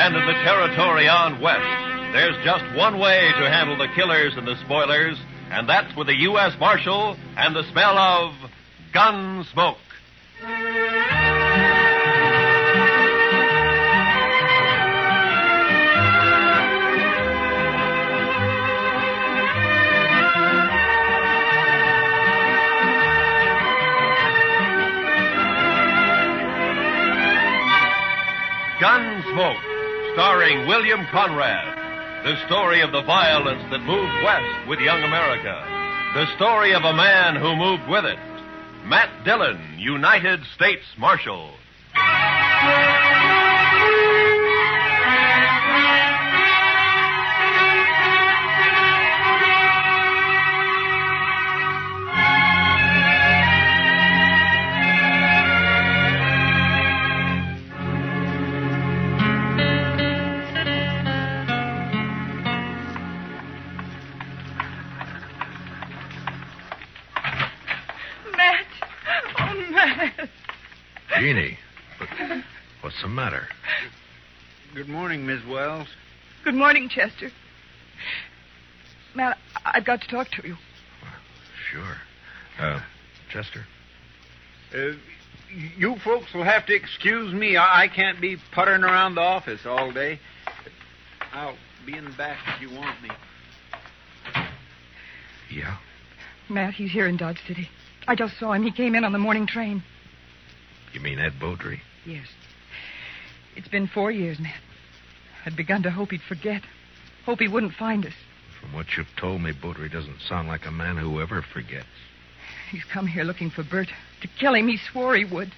And in the territory on west, there's just one way to handle the killers and the spoilers, and that's with the U.S. Marshal and the smell of Gunsmoke. Gunsmoke, starring William Conrad. The story of the violence that moved west with young America. The story of a man who moved with it. Matt Dillon, United States Marshal. Jeannie, what's the matter? Good morning, Miss Wells. Good morning, Chester. Matt, I've got to talk to you. Sure. Chester? You folks will have to excuse me. I can't be puttering around the office all day. I'll be in the back if you want me. Yeah? Matt, he's here in Dodge City. I just saw him. He came in on the morning train. You mean Ed Beaudry? Yes. It's been 4 years, Matt. I'd begun to hope he'd forget. Hope he wouldn't find us. From what you've told me, Beaudry doesn't sound like a man who ever forgets. He's come here looking for Bert. To kill him, he swore he would.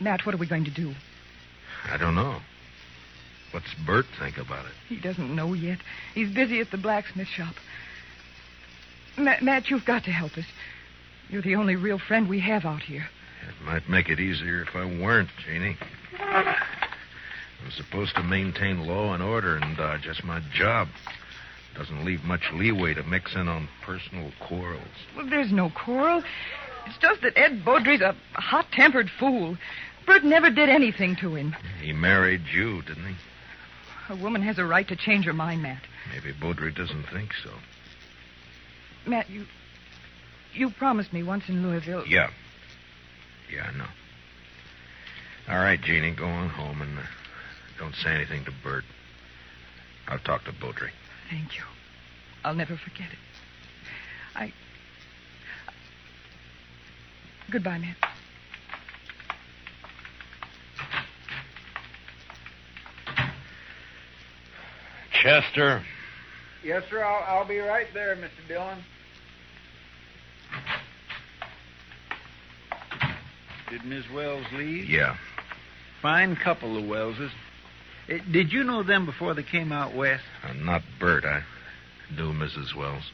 Matt, what are we going to do? I don't know. What's Bert think about it? He doesn't know yet. He's busy at the blacksmith shop. Matt, you've got to help us. You're the only real friend we have out here. It might make it easier if I weren't, Jeannie. I'm supposed to maintain law and order in Dodge. That's my job. Doesn't leave much leeway to mix in on personal quarrels. Well, there's no quarrel. It's just that Ed Beaudry's a hot-tempered fool. Bert never did anything to him. He married you, didn't he? A woman has a right to change her mind, Matt. Maybe Beaudry doesn't think so. Matt, you promised me once in Louisville. Yeah. Yeah, I know. All right, Jeannie, go on home and don't say anything to Bert. I'll talk to Beaudry. Thank you. I'll never forget it. Goodbye, Matt. Chester. Yes, sir. I'll be right there, Mr. Dillon. Did Miss Wells leave? Yeah. Fine couple, the Wellses. Did you know them before they came out west? Not Bert. I knew Mrs. Wells.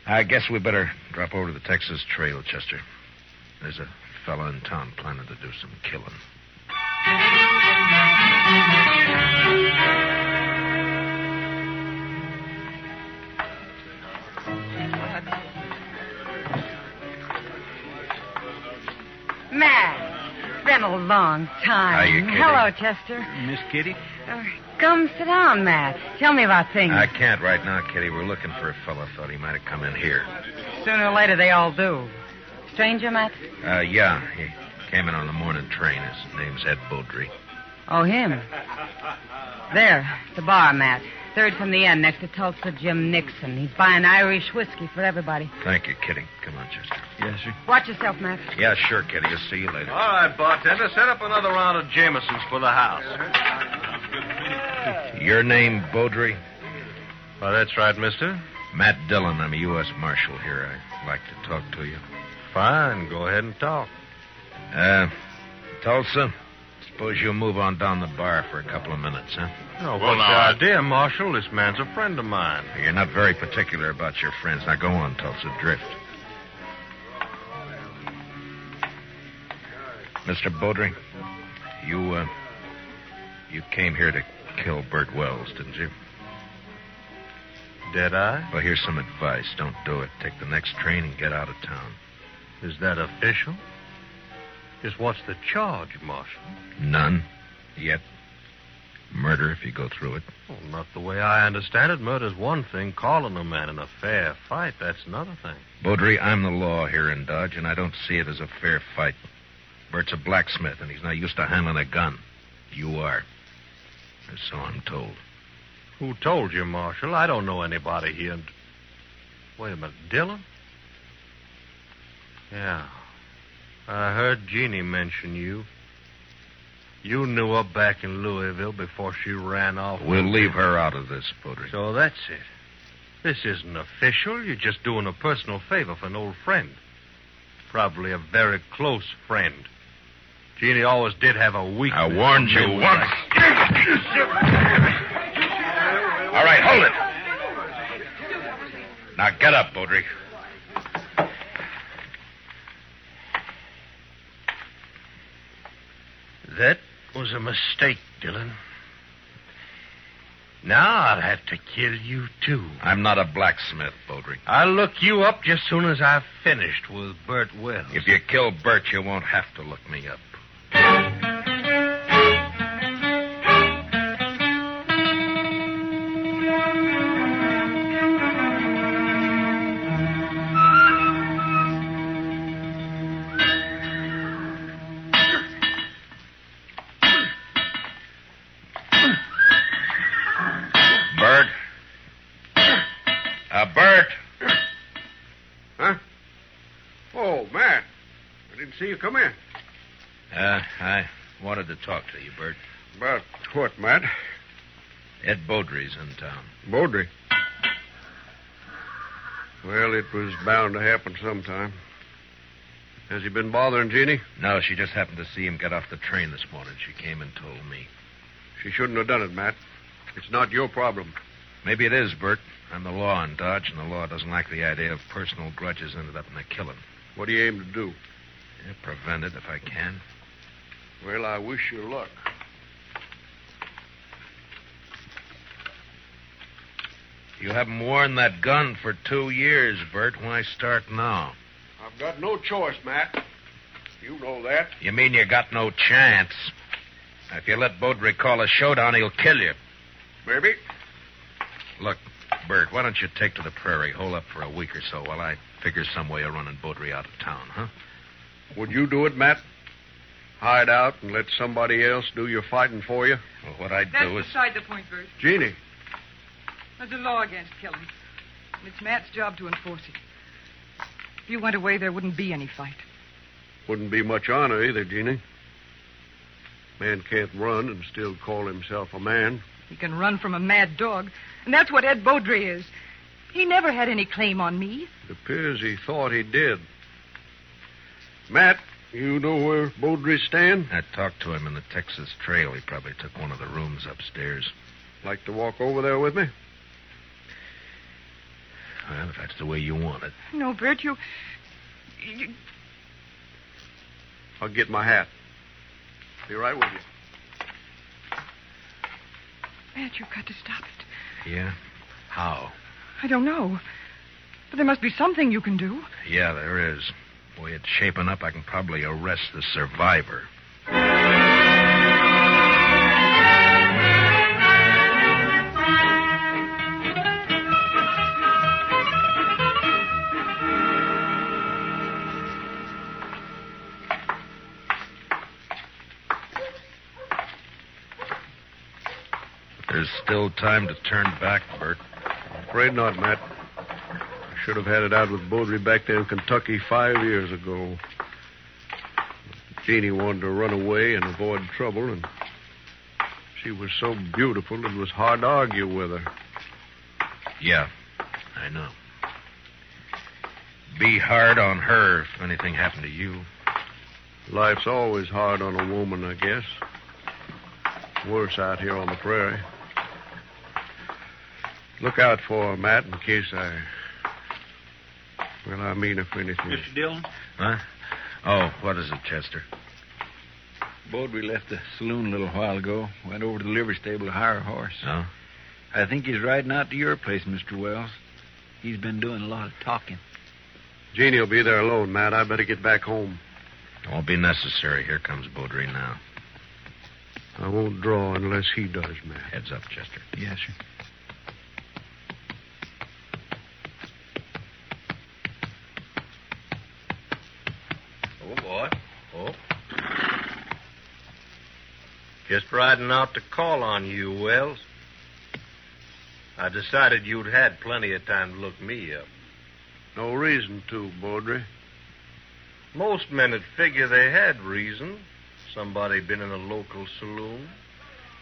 I guess we better drop over to the Texas Trail, Chester. There's a fella in town planning to do some killing. Matt, been a long time. Hiya, Kitty. Hello, Chester. Miss Kitty? Come sit down, Matt. Tell me about things. I can't right now, Kitty. We're looking for a fella. Thought he might have come in here. Sooner or later, they all do. Stranger, Matt? Yeah. He came in on the morning train. His name's Ed Beaudry. Oh, him. There, the bar, Matt. Third from the end, next to Tulsa Jim Nixon. He's buying Irish whiskey for everybody. Thank you, Kitty. Come on, Chester. Yes, sir. Watch yourself, Matt. Yeah, sure, Kitty. I'll see you later. All right, bartender, set up another round of Jamesons for the house. Your name, Beaudry? Well, that's right, mister. Matt Dillon. I'm a U.S. Marshal here. I'd like to talk to you. Fine, go ahead and talk. Tulsa, suppose you'll move on down the bar for a couple of minutes, huh? Oh, what's the idea, Marshal? This man's a friend of mine. You're not very particular about your friends. Now go on, Tulsa. Drift. Mr. Beaudry, you came here to kill Bert Wells, didn't you? Did I? Well, here's some advice. Don't do it. Take the next train and get out of town. Is that official? Just what's the charge, Marshal? None. Yet. Murder if you go through it. Well, not the way I understand it. Murder's one thing. Calling a man in a fair fight, that's another thing. Beaudry, I'm the law here in Dodge, and I don't see it as a fair fight. Bert's a blacksmith, and he's not used to handling a gun. You are. Or so I'm told. Who told you, Marshal? I don't know anybody here. Wait a minute. Dillon? Yeah. I heard Jeannie mention you. You knew her back in Louisville before she ran off. We'll leave her out of this, Beaudry. So that's it. This isn't official. You're just doing a personal favor for an old friend. Probably a very close friend. Jeannie always did have a weakness. I warned you once. All right, hold it. Now get up, Beaudry. That was a mistake, Dillon. Now I'll have to kill you, too. I'm not a blacksmith, Beaudry. I'll look you up just soon as I've finished with Bert Wells. If you kill Bert, you won't have to look me up. Bert. Huh? Oh, Matt. I didn't see you come in. I wanted to talk to you, Bert. About what, Matt? Ed Beaudry's in town. Beaudry. Well, it was bound to happen sometime. Has he been bothering Jeannie? No, she just happened to see him get off the train this morning. She came and told me. She shouldn't have done it, Matt. It's not your problem. Maybe it is, Bert. I'm the law in Dodge, and the law doesn't like the idea of personal grudges ended up in a killing. What do you aim to do? Yeah, prevent it if I can. Well, I wish you luck. You haven't worn that gun for 2 years, Bert. Why start now? I've got no choice, Matt. You know that. You mean you got no chance? If you let Beaudry call a showdown, he'll kill you. Maybe. Look, Bert, why don't you take to the prairie, hole up for a week or so while I figure some way of running Beaudry out of town, huh? Would you do it, Matt? Hide out and let somebody else do your fighting for you? Well, what I'd That's do is... beside the point, Bert. Jeannie. There's a law against killing. And it's Matt's job to enforce it. If you went away, there wouldn't be any fight. Wouldn't be much honor either, Jeannie. Man can't run and still call himself a man. He can run from a mad dog. And that's what Ed Beaudry is. He never had any claim on me. It appears he thought he did. Matt, you know where Beaudry's staying? I talked to him in the Texas Trail. He probably took one of the rooms upstairs. Like to walk over there with me? Well, if that's the way you want it. No, Bert, you... I'll get my hat. Be right with you. Matt, you've got to stop it. Yeah? How? I don't know. But there must be something you can do. Yeah, there is. Boy, it's shaping up. I can probably arrest the survivor. There's still time to turn back, Bert. Afraid not, Matt. I should have had it out with Beaudry back there in Kentucky 5 years ago. Jeannie wanted to run away and avoid trouble, and she was so beautiful it was hard to argue with her. Yeah, I know. Be hard on her if anything happened to you. Life's always hard on a woman, I guess. Worse out here on the prairie. Look out for her, Matt, in case I... Well, I mean, if anything... Mr. Dillon? Huh? Oh, what is it, Chester? Beaudry left the saloon a little while ago. Went over to the livery stable to hire a horse. Oh? I think he's riding out to your place, Mr. Wells. He's been doing a lot of talking. Jeannie will be there alone, Matt. I better get back home. It won't be necessary. Here comes Beaudry now. I won't draw unless he does, Matt. Heads up, Chester. Yes, sir. Oh, boy. Oh. Just riding out to call on you, Wells. I decided you'd had plenty of time to look me up. No reason to, Baudry. Most men would figure they had reason. Somebody been in a local saloon,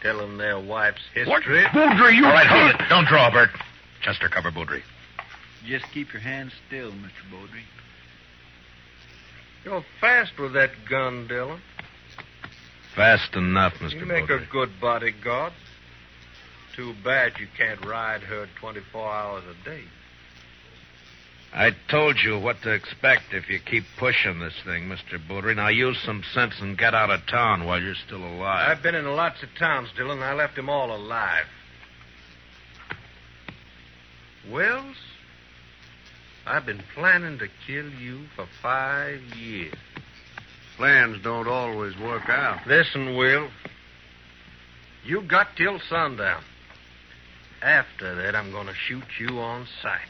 telling their wife's history. Baudry, you... All right, hold it. Don't draw, Bert. Chester, cover Baudry. Just keep your hands still, Mr. Baudry. You're fast with that gun, Dillon. Fast enough, Mr. You make Baudry. a good bodyguard. Too bad you can't ride her 24 hours a day. I told you what to expect if you keep pushing this thing, Mr. Baudry. Now use some sense and get out of town while you're still alive. I've been in lots of towns, Dillon. I left them all alive. Wells, I've been planning to kill you for 5 years. Plans don't always work out. Listen, Will. You got till sundown. After that, I'm going to shoot you on sight.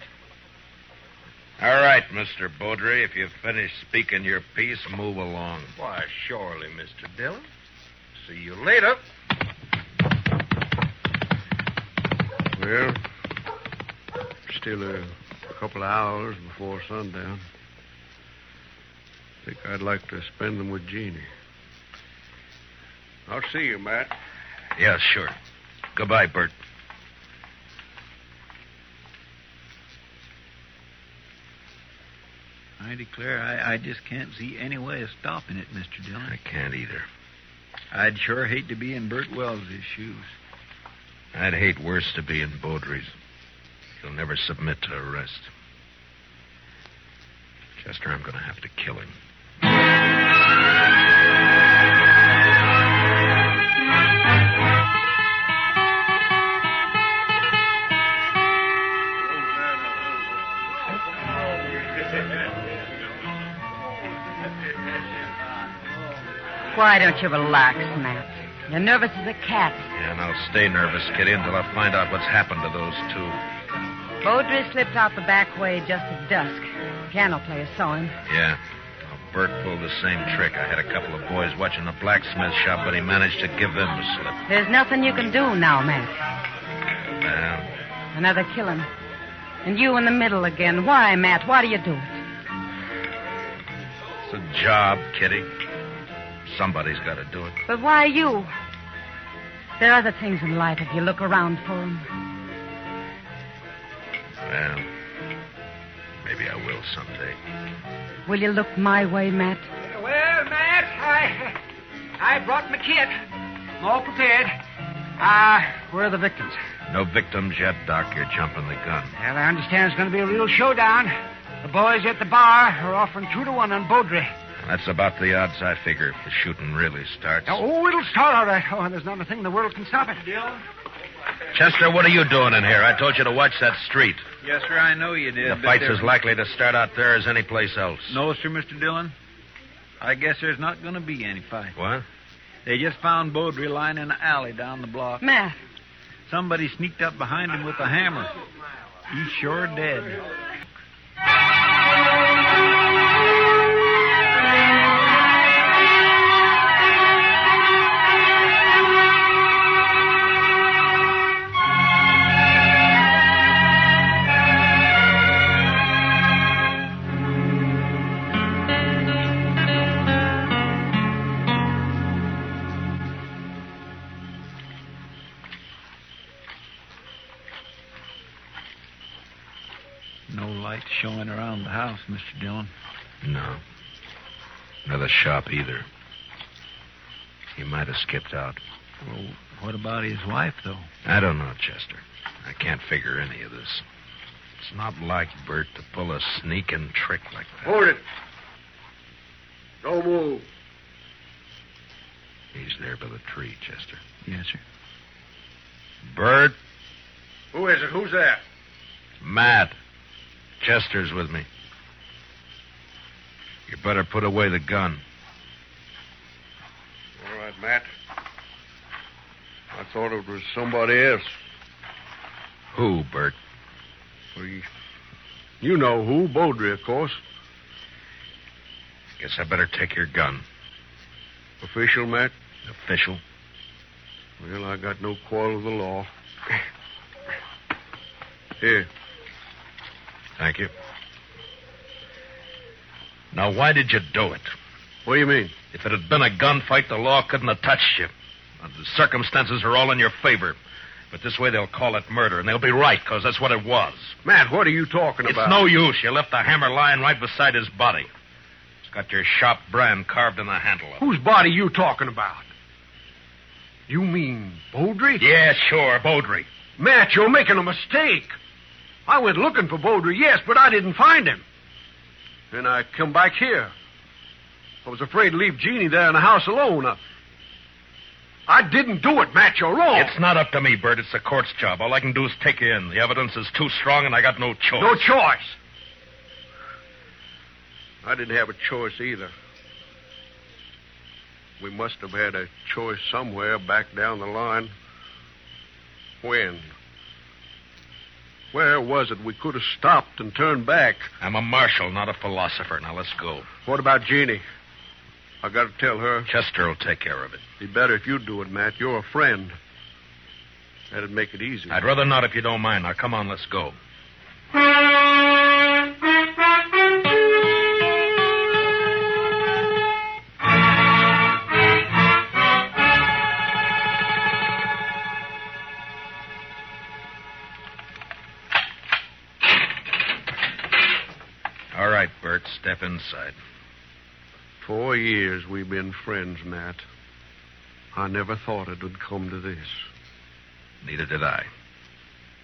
All right, Mr. Baudry. If you've finished speaking your piece, move along. Why, surely, Mr. Dillon. See you later. Well, still a couple of hours before sundown. I think I'd like to spend them with Jeannie. I'll see you, Matt. Yeah, sure. Goodbye, Bert. I declare, I just can't see any way of stopping it, Mr. Dillon. I can't either. I'd sure hate to be in Bert Wells' shoes. I'd hate worse to be in Baudry's. He'll never submit to arrest. Chester, I'm going to have to kill him. Why don't you relax, Matt? You're nervous as a cat. Yeah, and I'll stay nervous, Kitty, until I find out what's happened to those two. Baudry slipped out the back way just at dusk. The piano player saw him. Yeah. Well, Bert pulled the same trick. I had a couple of boys watching the blacksmith shop, but he managed to give them the slip. There's nothing you can do now, Matt. Well, Another killing. And you in the middle again. Why, Matt? Why do you do it? it's a job, Kitty. Somebody's got to do it. But why you? There are other things in life if you look around for them. Well, maybe I will someday. Will you look my way, Matt? Well, Matt, I brought my kit. I'm all prepared. Where are the victims? No victims yet, Doc. You're jumping the gun. Well, I understand it's going to be a real showdown. The boys at the bar are offering 2-1 on Baudry. That's about the odds I figure if the shooting really starts. Oh, it'll start all right. Oh, there's not a thing in the world can stop it. Chester, what are you doing in here? I told you to watch that street. Yes, sir, I know you did. The fight's as likely to start out there as any place else. No, sir, Mr. Dillon. I guess there's not going to be any fight. What? They just found Baudry lying in an alley down the block. Matt. Somebody sneaked up behind him with a hammer. He's sure dead. No light showing around the house, Mr. Dillon. No. Nor the shop either. He might have skipped out. Well, what about his wife, though? I don't know, Chester. I can't figure any of this. It's not like Bert to pull a sneaking trick like that. Hold it. Don't move. He's there by the tree, Chester. Yes, sir. Bert? Who is it? Who's that? Matt. Chester's with me. You better put away the gun. All right, Matt. thought it was somebody else. Who, Bert? Well, you know who. Beaudry, of course. Guess I better take your gun. Official, Matt? Official? Well, I got no quarrel with the law. Here. Thank you. Now, why did you do it? What do you mean? If it had been a gunfight, the law couldn't have touched you. The circumstances are all in your favor. But this way they'll call it murder, and they'll be right, because that's what it was. Matt, what are you talking about? It's no use. You left the hammer lying right beside his body. It's got your sharp brand carved in the handle of it. Whose body you talking about? You mean Beaudry? Yeah, sure, Beaudry. Matt, you're making a mistake. I went looking for Beaudry, yes, but I didn't find him. Then I come back here. I was afraid to leave Jeannie there in the house alone. I didn't do it, Matt. You're wrong. It's not up to me, Bert. It's the court's job. All I can do is take you in. The evidence is too strong, and I got no choice. No choice. I didn't have a choice either. We must have had a choice somewhere back down the line. When? Where was it we could have stopped and turned back? I'm a marshal, not a philosopher. Now, let's go. What about Jeannie? I got to tell her. Chester will take care of it. Be better if you do it, Matt. You're a friend. That'd make it easy. I'd rather not if you don't mind. Now, come on, let's go. All right, Bert, step inside. 4 years we've been friends, Matt. I never thought it would come to this. Neither did I.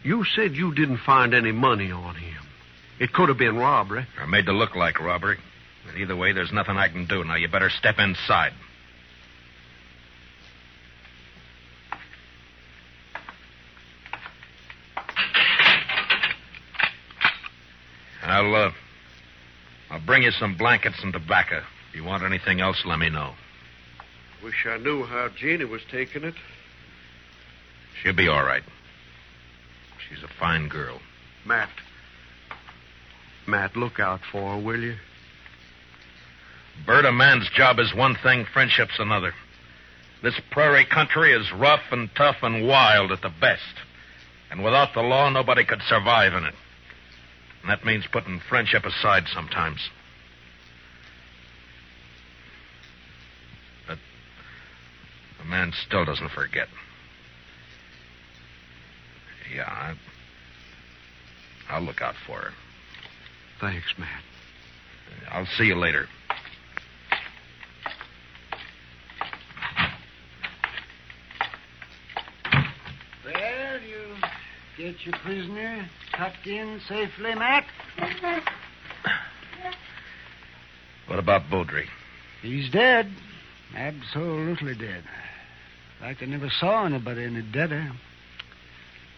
You said you didn't find any money on him. It could have been robbery. Or made to look like robbery. But either way, there's nothing I can do. Now, you better step inside. I'll bring you some blankets and tobacco. If you want anything else, let me know. Wish I knew how Jeannie was taking it. She'll be all right. She's a fine girl. Matt, look out for her, will you? Bert, a man's job is one thing, friendship's another. This prairie country is rough and tough and wild at the best. And without the law, nobody could survive in it. And that means putting friendship aside sometimes. But a man still doesn't forget. Yeah, I'll look out for her. Thanks, Matt. I'll see you later. Well, you get your prisoner tucked in safely, Matt? What about Beaudry? He's dead. Absolutely dead. In fact, I never saw anybody any deader.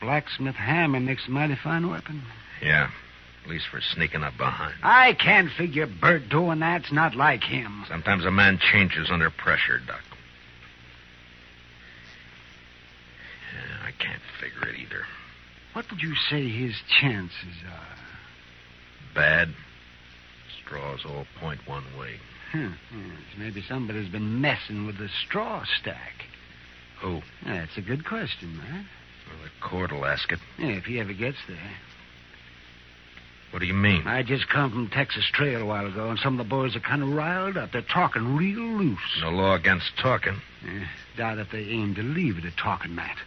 Blacksmith hammer makes a mighty fine weapon. Yeah, at least for sneaking up behind. I can't figure Bert doing that's not like him. Sometimes a man changes under pressure, Doc. Yeah, I can't figure it either. What would you say his chances are? Bad. Straws all point one way. Yes, maybe somebody's been messing with the straw stack. Who? That's a good question, man. Well, the court will ask it. Yeah, if he ever gets there. What do you mean? I just come from Texas Trail a while ago, and some of the boys are kind of riled up. They're talking real loose. No law against talking. Doubt if they aim to leave it at talking, Matt.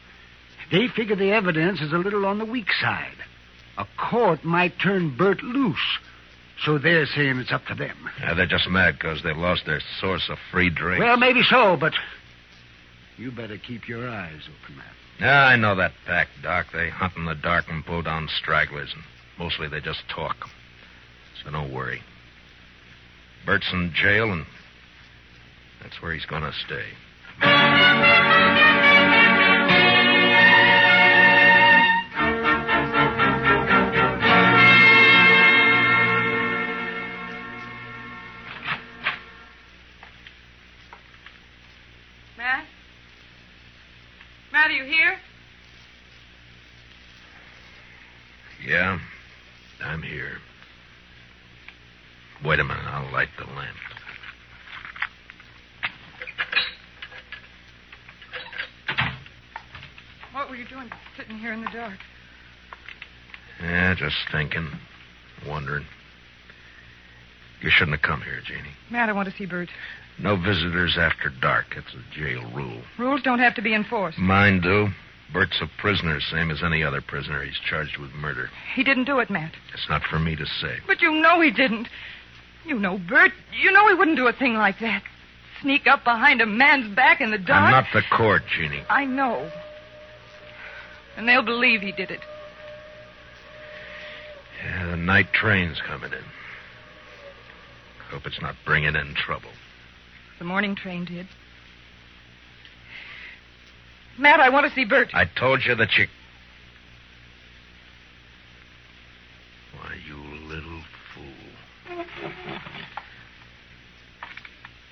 They figure the evidence is a little on the weak side. A court might turn Bert loose. So they're saying it's up to them. Yeah, they're just mad because they've lost their source of free drink. Well, maybe so, but you better keep your eyes open, Matt. Yeah, I know that pack, Doc. They hunt in the dark and pull down stragglers, and mostly they just talk. So don't worry. Bert's in jail, and that's where he's going to stay. Matt, are you here? Yeah, I'm here. Wait a minute, I'll light the lamp. What were you doing sitting here in the dark? Yeah, just thinking, wondering. You shouldn't have come here, Jeannie. Matt, I want to see Bert. No visitors after dark. It's a jail rule. Rules don't have to be enforced. Mine do. Bert's a prisoner, same as any other prisoner. He's charged with murder. He didn't do it, Matt. It's not for me to say. But you know he didn't. You know Bert. You know he wouldn't do a thing like that. Sneak up behind a man's back in the dark. I'm not the court, Jeannie. I know. And they'll believe he did it. Yeah, the night train's coming in. Hope it's not bringing in trouble. The morning train did. Matt, I want to see Bert. I told you that you... Why, you little fool.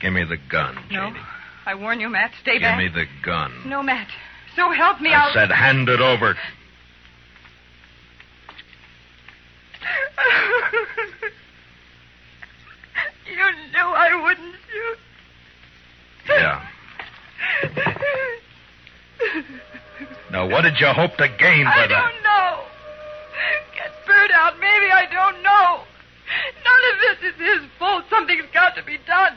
Give me the gun, No. Jeannie. I warn you, Matt. Stay back. Give me the gun. No, Matt. So help me, I said hand it over. You knew I wouldn't shoot. Yeah. Now, what did you hope to gain by I that? don't know. Get Bert out. Maybe I don't know. None of this is his fault. Something's got to be done.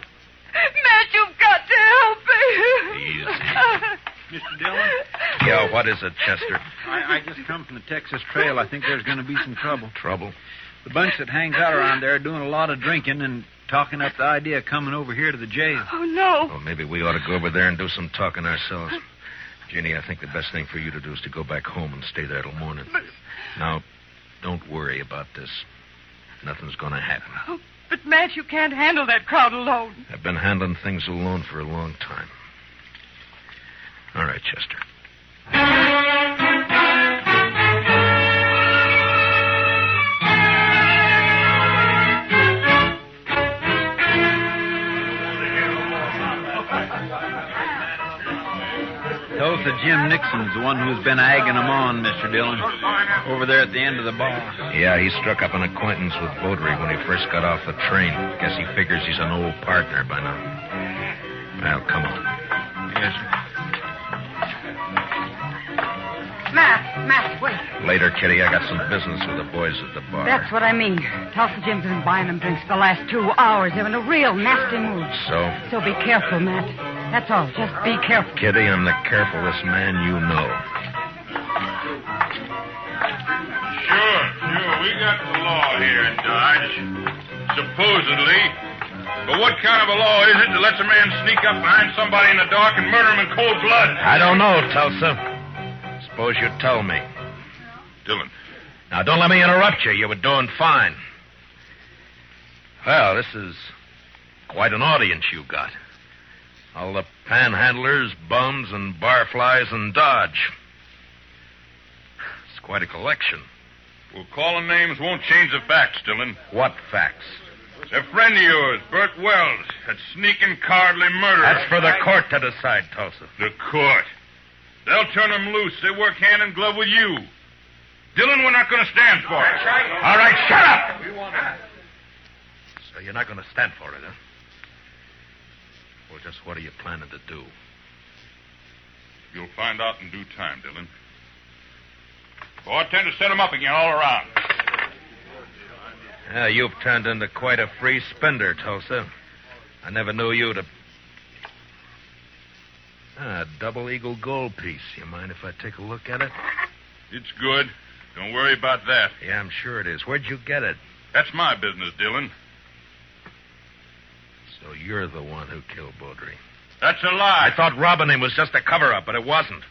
Matt, you've got to help me. Easy. Mr. Dillon? Yeah, what is it, Chester? I just come from the Texas Trail. I think there's going to be some trouble. Trouble? The bunch that hangs out around there are doing a lot of drinking and talking up the idea of coming over here to the jail. Oh, no. Well, maybe we ought to go over there and do some talking ourselves. Jeannie, I think the best thing for you to do is to go back home and stay there till morning. Now, don't worry about this. Nothing's going to happen. Oh, but, Matt, you can't handle that crowd alone. I've been handling things alone for a long time. All right, Chester. Tulsa Jim Nixon's the one who's been egging them on, Mr. Dillon. Over there at the end of the bar. Yeah, he struck up an acquaintance with Beaudry when he first got off the train. Guess he figures he's an old partner by now. Well, come on. Yes, sir. Matt, wait. Later, Kitty, I got some business with the boys at the bar. That's what I mean. Tulsa Jim's been buying them drinks for the last 2 hours. They're in a real nasty mood. So? So be careful, Matt. That's all. Just be careful. Kitty, I'm the carefulest man you know. Sure. We got the law here in Dodge. Supposedly. But what kind of a law is it that lets a man sneak up behind somebody in the dark and murder him in cold blood? I don't know, Tulsa. Suppose you tell me. Dillon. Now, don't let me interrupt you. You were doing fine. Well, this is quite an audience you got. All the panhandlers, bums, and barflies in Dodge. It's quite a collection. Well, calling names won't change the facts, Dillon. What facts? A friend of yours, Bert Wells, that sneaking, cowardly murderer. That's for the court to decide, Tulsa. The court. They'll turn him loose. They work hand in glove with you. Dillon, we're not going to stand for it. All right, shut up! So you're not going to stand for it, huh? Well, just what are you planning to do? You'll find out in due time, Dillon. Oh, I tend to set him up again all around. Yeah, you've turned into quite a free spender, Tulsa. I never knew you to... double eagle gold piece. You mind if I take a look at it? It's good. Don't worry about that. Yeah, I'm sure it is. Where'd you get it? That's my business, Dillon. So you're the one who killed Beaudry. That's a lie. I thought robbing him was just a cover-up, but it wasn't.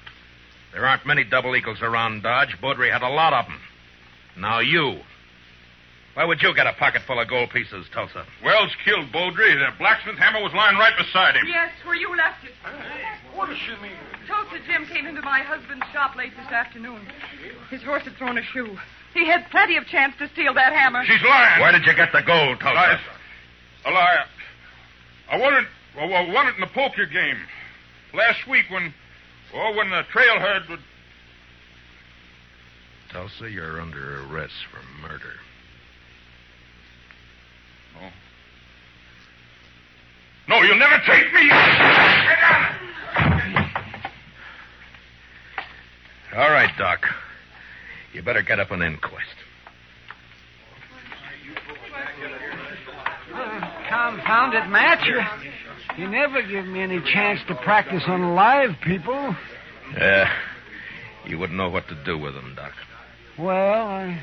There aren't many double eagles around Dodge. Beaudry had a lot of them. Now you. Why would you get a pocket full of gold pieces, Tulsa? Wells killed Beaudry. The blacksmith hammer was lying right beside him. Yes, where you left it. What does she mean? Tulsa Jim came into my husband's shop late this afternoon. His horse had thrown a shoe. He had plenty of chance to steal that hammer. She's lying. Where did you get the gold, Tulsa? A lie. I won it in the poker game last week when the trail herd would... Tulsa, you're under arrest for murder. Oh. No, you'll never take me! Get down! All right, Doc. You better get up an inquest. Confound it, Matt. You never give me any chance to practice on live people. You wouldn't know what to do with them, Doc. Well,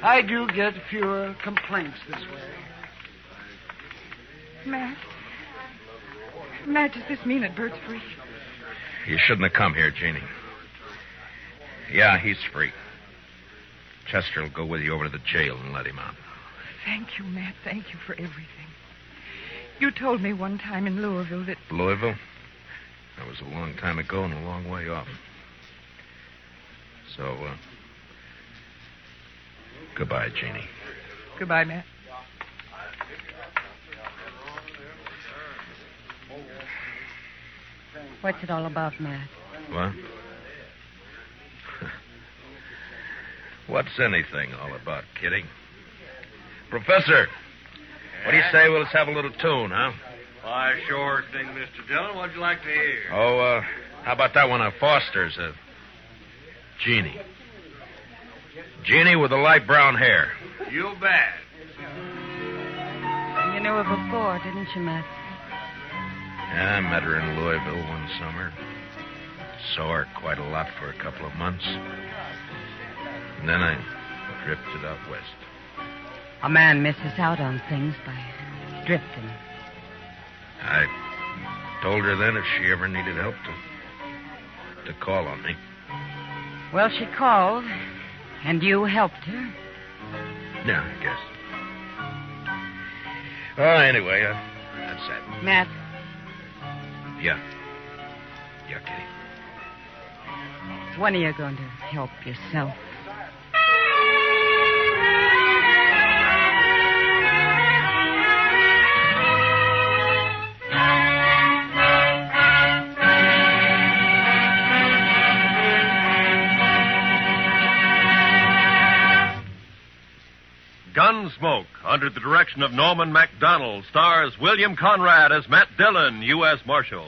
I do get fewer complaints this way. Matt, does this mean that Bert's free? You shouldn't have come here, Jeannie. Yeah, he's free. Chester will go with you over to the jail and let him out. Thank you, Matt. Thank you for everything. You told me one time in Louisville that... Louisville? That was a long time ago and a long way off. So, goodbye, Jeannie. Goodbye, Matt. What's it all about, Matt? What? What's anything all about, Kitty? Professor, what do you say we'll just have a little tune, huh? Why, sure thing, Mr. Dillon. What'd you like to hear? Oh, how about that one of Foster's? Jeannie. Jeannie with the light brown hair. You bet. You knew her before, didn't you, Matt? Yeah, I met her in Louisville one summer. Saw her quite a lot for a couple of months. And then I drifted out west. A man misses out on things by drifting. I told her then if she ever needed help to call on me. Well, she called, and you helped her. Yeah, I guess. Well, anyway, that's that. Matt, Yeah. Yeah, Kitty. when are you going to help yourself? Gunsmoke, under the direction of Norman MacDonald, stars William Conrad as Matt Dillon, U.S. Marshal.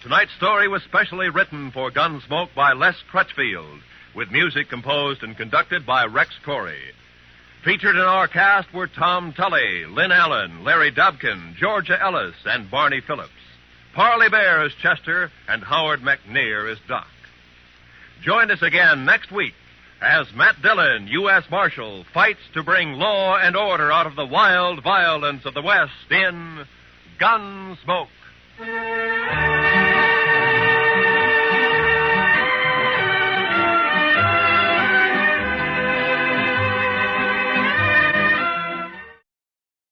Tonight's story was specially written for Gunsmoke by Les Crutchfield, with music composed and conducted by Rex Corey. Featured in our cast were Tom Tully, Lynn Allen, Larry Dobkin, Georgia Ellis, and Barney Phillips. Parley Bear as Chester, and Howard McNear as Doc. Join us again next week as Matt Dillon, U.S. Marshal, fights to bring law and order out of the wild violence of the West in Gunsmoke.